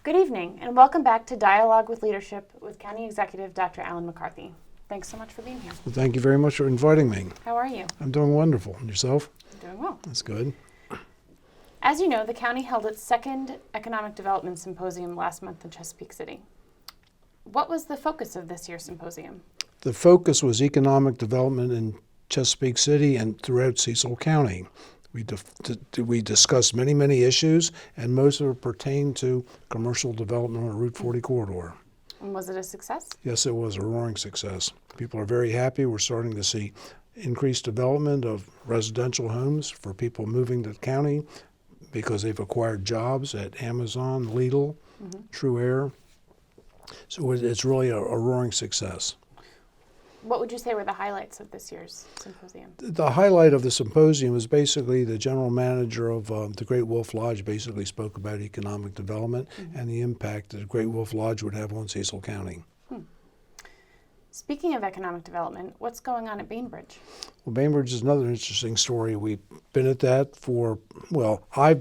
Good evening, and welcome back to Dialogue with Leadership with County Executive Dr. Alan McCarthy. Thanks so much for being here. Well, thank you very much for inviting me. How are you? I'm doing wonderful. And yourself? I'm doing well. That's good. As you know, the county held its second Economic Development Symposium last month in Chesapeake City. What was the focus of this year's symposium? The focus was economic development in Chesapeake City and throughout Cecil County. We discussed many issues, and most of it pertained to commercial development on the Route 40 corridor. And was it a success? Yes, it was a roaring success. People are very happy. We're starting to see increased development of residential homes for people moving to the county because they've acquired jobs at Amazon, Lidl, True Air. So it's really a roaring success. What would you say were the highlights of this year's symposium? The highlight of the symposium was basically the general manager of the Great Wolf Lodge basically spoke about economic development and the impact that the Great Wolf Lodge would have on Cecil County. Speaking of economic development, what's going on at Bainbridge? Well, Bainbridge is another interesting story. We've been at that for,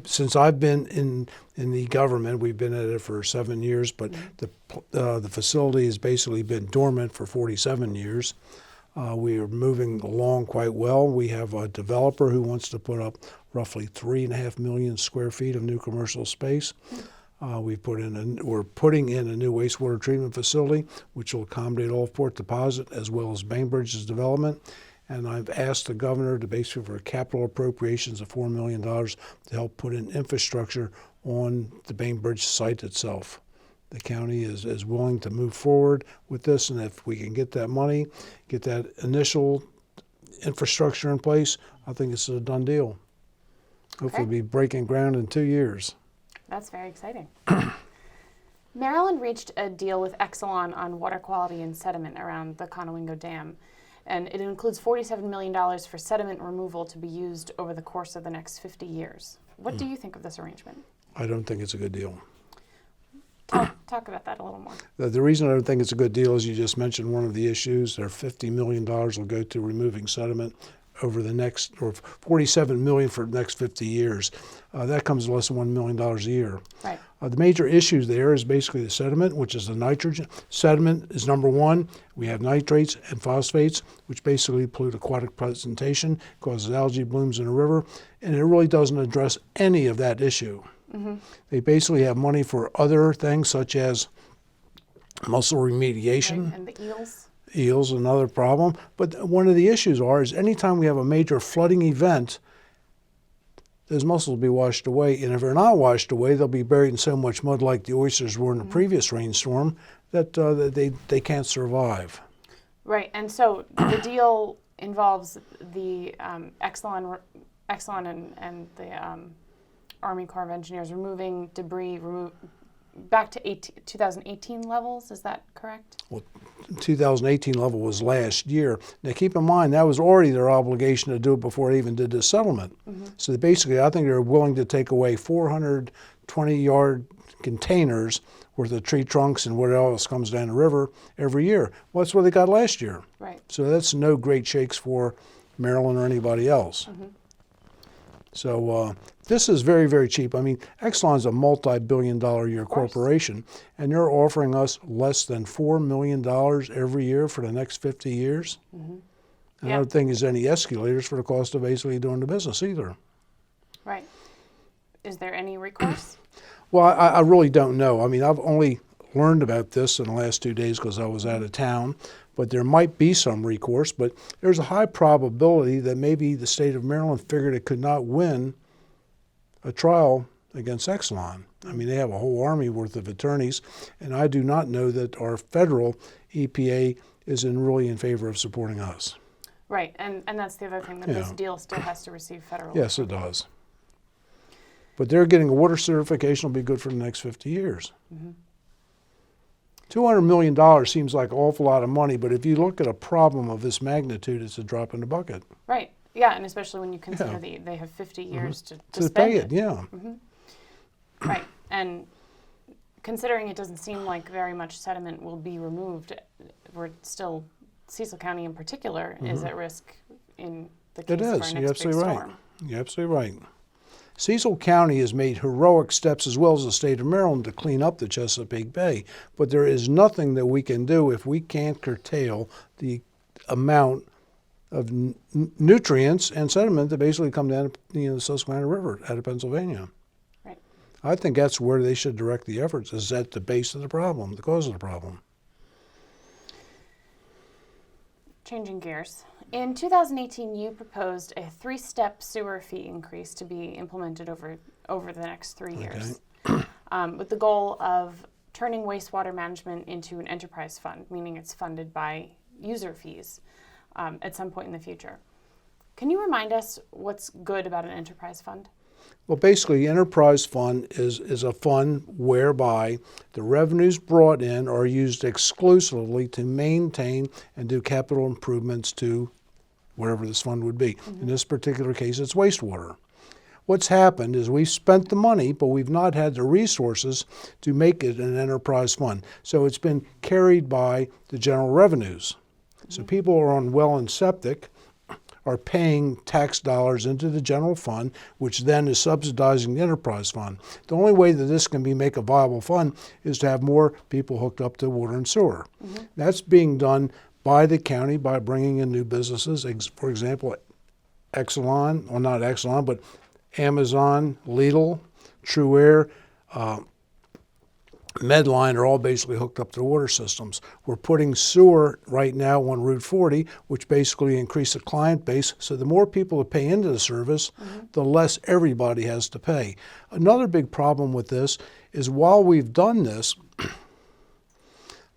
since I've been in the government, we've been at it for 7 years, but the facility has basically been dormant for 47 years. We are moving along quite well. We have a developer who wants to put up roughly 3.5 million square feet of new commercial space. We're putting in a new wastewater treatment facility, which will accommodate all Port Deposit as well as Bainbridge's development. And I've asked the governor to basically for capital appropriations of $4 million to help put in infrastructure on the Bainbridge site itself. The county is willing to move forward with this, and if we can get that money, get that initial infrastructure in place, I think it's a done deal. Hopefully be breaking ground in 2 years. That's very exciting. Maryland reached a deal with Exelon on water quality and sediment around the Conowingo Dam, and it includes $47 million for sediment removal to be used over the course of the next 50 years. What do you think of this arrangement? I don't think it's a good deal. Talk about that a little more. The reason I don't think it's a good deal is you just mentioned one of the issues. There $50 million will go to removing sediment over the next, or $47 million for the next 50 years. That comes to less than $1 million a year. Right. The major issues there is basically the sediment, which is the nitrogen. Sediment is number one. We have nitrates and phosphates, which basically pollute aquatic precipitation, causes algae blooms in the river, and it really doesn't address any of that issue. They basically have money for other things such as mussel remediation. Right. And the eels? Eels, another problem. But one of the issues is anytime we have a major flooding event, those mussels will be washed away. And if they're not washed away, they'll be buried in so much mud like the oysters were in the previous rainstorm that they can't survive. Right. And so the deal involves the Exelon and the Army Corps of Engineers removing debris back to 2018 levels. Is that correct? Well, 2018 level was last year. Now keep in mind that was already their obligation to do it before they even did the settlement. So basically I think they're willing to take away 420-yard containers worth of tree trunks and what else comes down the river every year. Well, that's what they got last year. Right. So that's no great shakes for Maryland or anybody else. So this is very cheap. I mean, Exelon's a multi-billion-dollar a year corporation, and they're offering us less than $4 million every year for the next 50 years. And I don't think there's any escalators for the cost of basically doing the business either. Right. Is there any recourse? Well, I really don't know. I mean, I've only learned about this in the last 2 days because I was out of town. But there might be some recourse, but there's a high probability that maybe the state of Maryland figured it could not win a trial against Exelon. I mean, they have a whole army worth of attorneys, and I do not know that our federal EPA is really in favor of supporting us. Right, and that's the other thing, that this deal still has to receive federal. Yes, it does. But they're getting a water certification will be good for the next 50 years. $200 million seems like an awful lot of money, but if you look at a problem of this magnitude, it's a drop in the bucket. Right. Yeah, and especially when you consider they have 50 years to spend pay it. Yeah. Right. And considering it doesn't seem like very much sediment will be removed, we're still, Cecil County in particular, is at risk in the case of our next big storm. You're absolutely right. Cecil County has made heroic steps, as well as the state of Maryland, to clean up the Chesapeake Bay. But there is nothing that we can do if we can't curtail the amount of nutrients and sediment that basically come down the Susquehanna River out of Pennsylvania. Right. I think that's where they should direct the efforts, is at the base of the problem, the cause of the problem. Changing gears. In 2018, you proposed a 3-step sewer fee increase to be implemented over the next 3 years, with the goal of turning wastewater management into an enterprise fund, meaning it's funded by user fees at some point in the future. Can you remind us what's good about an enterprise fund? Well, basically, enterprise fund is a fund whereby the revenues brought in are used exclusively to maintain and do capital improvements to whatever this fund would be. In this particular case, it's wastewater. What's happened is we've spent the money, but we've not had the resources to make it an enterprise fund. So it's been carried by the general revenues. So people who are on well and septic are paying tax dollars into the general fund, which then is subsidizing the enterprise fund. The only way that this can make a viable fund is to have more people hooked up to water and sewer. That's being done by the county by bringing in new businesses. For example, Exelon, well, not Exelon, but Amazon, Lidl, True Air, Medline are all basically hooked up to the water systems. We're putting sewer right now on Route 40, which basically increases the client base. So the more people that pay into the service, the less everybody has to pay. Another big problem with this is while we've done this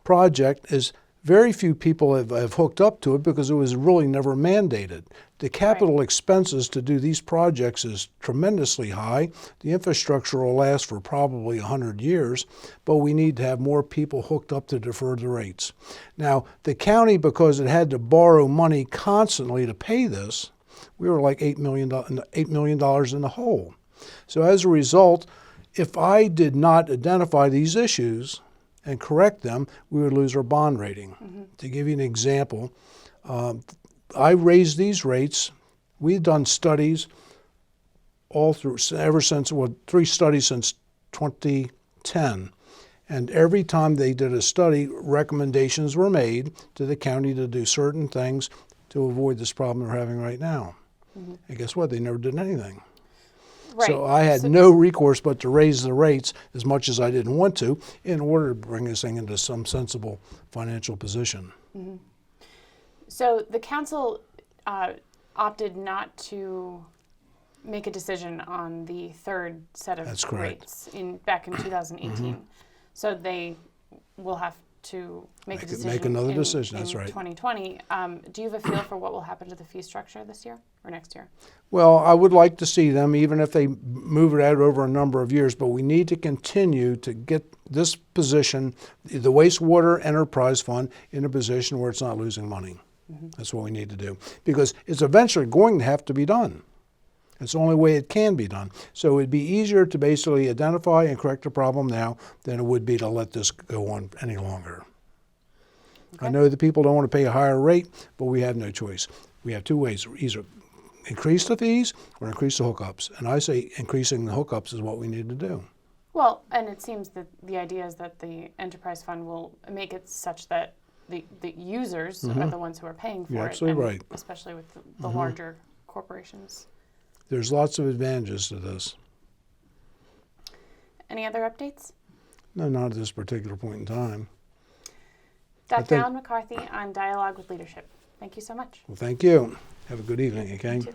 project is very few people have hooked up to it because it was really never mandated. The capital expenses to do these projects is tremendously high. The infrastructure will last for probably 100 years, but we need to have more people hooked up to defer the rates. Now, the county, because it had to borrow money constantly to pay this, we were like $8 million in the hole. So as a result, if I did not identify these issues and correct them, we would lose our bond rating. To give you an example, I raised these rates. We've done studies all through, ever since, 3 studies since 2010. And every time they did a study, recommendations were made to the county to do certain things to avoid this problem we're having right now. And guess what? They never did anything. Right. So I had no recourse but to raise the rates as much as I didn't want to in order to bring this thing into some sensible financial position. So the council opted not to make a decision on the third set of rates back in 2018. So they will have to make a decision. Make another decision. In That's right. 2020. Do you have a feel for what will happen to the fee structure this year or next year? Well, I would like to see them, even if they move it out over a number of years, but we need to continue to get this position, the wastewater enterprise fund, in a position where it's not losing money. That's what we need to do, because it's eventually going to have to be done. It's the only way it can be done. So it'd be easier to basically identify and correct the problem now than it would be to let this go on any longer. I know that people don't want to pay a higher rate, but we have no choice. We have 2 ways: either increase the fees or increase the hookups. And I say increasing the hookups is what we need to do. Well, and it seems that the idea is that the enterprise fund will make it such that the users are the ones who are paying for it. You're absolutely right. Especially with the larger corporations. There's lots of advantages to this. Any other updates? No, not at this particular point in time. Dr. Alan McCarthy on Dialogue with Leadership. Thank you so much. Well, thank you. Have a good evening, okay? You too.